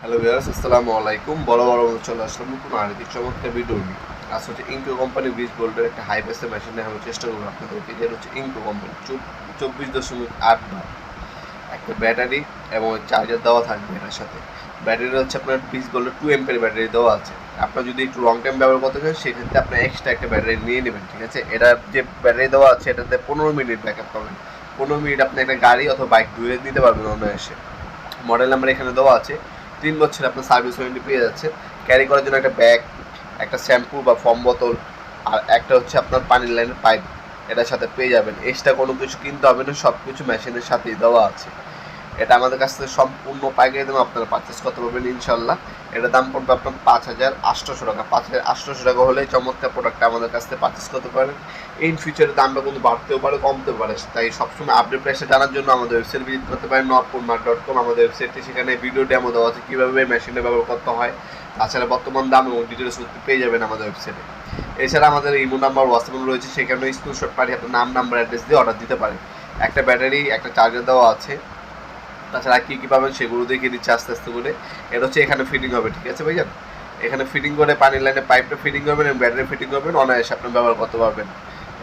Hello viewers, আসসালামু আলাইকুম। বড় চলে আসলাম নতুন আরেকটি চমৎকার ভিডিও নিয়ে। আজ হচ্ছে ইনকো কোম্পানি ব্রিজ বোল্ডের একটা হাই প্রেসের মেশিন দেখানোর চেষ্টা করবো আপনাদেরকে। যেটা হচ্ছে ইনকো কোম্পানি 24.8 বার একটা ব্যাটারি এবং চার্জার দেওয়া থাকবে এটার সাথে। ব্যাটারি হচ্ছে আপনার ব্রিজ বোল্ডের 2 এম্পিয়ার ব্যাটারি দেওয়া আছে। আপনার যদি একটু লং টাইম ব্যবহার করতে চান সেক্ষেত্রে আপনার এক্সট্রা একটা ব্যাটারি নিয়ে নেবেন, ঠিক আছে। এটা যে ব্যাটারি দেওয়া আছে এটাতে 15 মিনিট ব্যাকআপ পাবেন। 15 মিনিট আপনি একটা গাড়ি অথবা বাইক ধুয়ে দিতে পারবেন অনায়াসে। মডেল নাম্বার এখানে দেওয়া আছে। 3 বছর আপনার সার্ভিস ওয়ারেন্টি পেয়ে যাচ্ছে। ক্যারি করার জন্য একটা ব্যাগ, একটা শ্যাম্পু বা ফর্ম বোতল, আর একটা হচ্ছে আপনার পানির লাইনের পাইপ এটার সাথে পেয়ে যাবেন। এক্সট্রা কোনো কিছু কিনতে হবে না, সব কিছু মেশিনের সাথেই দেওয়া আছে। এটা আমাদের কাছ থেকে সম্পূর্ণ পাইকারি দামে আপনারা পারচেস করতে পারবেন ইনশাল্লাহ। এটার দাম পড়বে আপনার 5,800 টাকা। 5,800 টাকা হলে চমৎকার প্রোডাক্টটা আমাদের কাছ থেকে পারচেস করতে পারেন। ইন ফিউচারে দামটা কিন্তু বাড়তেও পারে, কমতেও পারে, তাই সবসময় আপডেট প্রাইসটা জানার জন্য আমাদের ওয়েবসাইট ভিজিট করতে পারেন nordpurnmart.com। আমাদের ওয়েবসাইটটি, সেখানে ভিডিও ডেমো দেওয়া আছে কীভাবে মেশিনে ব্যবহার করতে হয়। তাছাড়া বর্তমান দাম এবং ডিটেলস পেয়ে যাবেন আমাদের ওয়েবসাইটে। এছাড়া আমাদের ইমো নাম্বার, হোয়াটসঅ্যাপ রয়েছে, সেখানে স্ক্রিনশট পাঠিয়ে আপনার নাম, নাম্বার, অ্যাড্রেস দিয়ে অর্ডার দিতে পারেন। একটা ব্যাটারি, একটা চার্জার দেওয়া আছে। তাছাড়া কী কী পাবেন সেগুলো দেখিয়ে দিচ্ছে আস্তে আস্তে করে। এটা হচ্ছে এখানে ফিটিং হবে, ঠিক আছে ভাইজান। এখানে ফিটিং করে পানির লাইনে পাইপটা ফিটিং করবেন এবং ব্যাটারি ফিটিং করবেন, অনায়াসে আপনি ব্যবহার করতে পারবেন।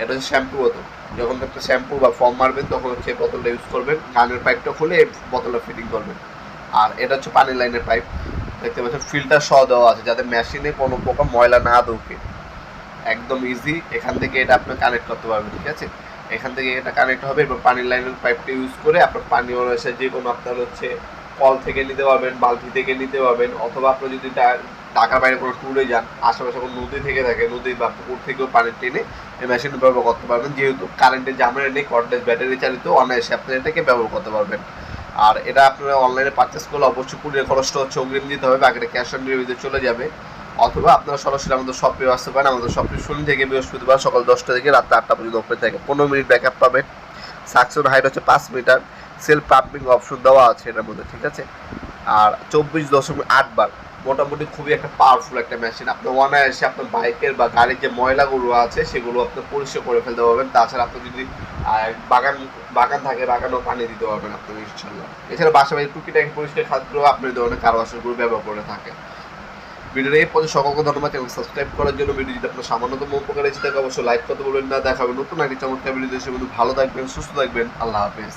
এটা হচ্ছে শ্যাম্পু বোতল। যখন একটা শ্যাম্পু বা ফর্ম মারবেন তখন হচ্ছে এই বোতলটা ইউজ করবেন, গানের পাইপটা খুলে এই বোতলটা ফিটিং করবেন। আর এটা হচ্ছে পানির লাইনের পাইপ, দেখতে পাচ্ছেন ফিল্টার সহ দেওয়া আছে যাতে মেশিনে কোনো প্রকার ময়লা না ঢোকে। একদম ইজি, এখান থেকে এটা আপনি কানেক্ট করতে পারবেন, ঠিক আছে। এখান থেকে এটা কানেক্ট হবে এবং পানির লাইনের পাইপটা ইউজ করে আপনার পানি অনায়াসে যে কোনো আপনার হচ্ছে কল থেকে নিতে পারবেন, বালতি থেকে নিতে পারবেন, অথবা আপনি যদি ঢাকার বাইরে কোনো ট্যুরে যান, আশেপাশে কোনো নদী থেকে থাকে, নদী বা পুকুর থেকেও পানি টেনে এই মেশিন ব্যবহার করতে পারবেন। যেহেতু কারেন্টের ঝামেলা নেই, কর্ডলেস ব্যাটারি চালিত, অনায়াসে আপনি এটাকে ব্যবহার করতে পারবেন। আর এটা আপনারা অনলাইনে পারচেস করলে অবশ্যই কুরিয়ার খরচটা হচ্ছে অগ্রিম দিতে হবে, বাকিটা ক্যাশ অন ডেলিভারিতে চলে যাবে। অথবা আপনারা সরাসরি আমাদের শপে আসতে পারেন। আমাদের শপটি শনি থেকে বৃহস্পতিবার সকাল 10টা থেকে রাত 8টা পর্যন্ত ওপেন থাকে। 15 মিনিট ব্যাকআপ পাবেন। সাকশন হাইট হচ্ছে 5 মিটার। সেলফ পাম্পিং অপশন দেওয়া আছে এটার মধ্যে, ঠিক আছে। আর 24.8 বার, মোটামুটি খুবই একটা পাওয়ারফুল একটা মেশিন। আপনি অনায়াসে আপনার বাইকের বা গাড়ির যে ময়লাগুলো আছে সেগুলো আপনি পরিষ্কার করে ফেলতে পারবেন। তাছাড়া আপনি যদি বাগান বাগান থাকে, বাগানেও পানি দিতে পারবেন আপনি ইনশাল্লাহ। এছাড়া বাসা বাড়ির টুকিটাকি পরিষ্কার খাদ্য আপনি এই ধরনের কারো আসলগুলো ব্যবহার করে থাকেন। ভিডিওটা এই পর্যন্ত সকলকে ধন্যবাদ এবং সাবস্ক্রাইব করার জন্য। ভিডিও যদি আপনার সামান্যতম উপকার এসে থাকে অবশ্যই লাইক করতে বলবেন না। দেখা হবে নতুন একটি চমৎকার ভিডিও। দেশে বন্ধু ভালো থাকবেন, সুস্থ থাকবেন। আল্লাহ হাফেজ।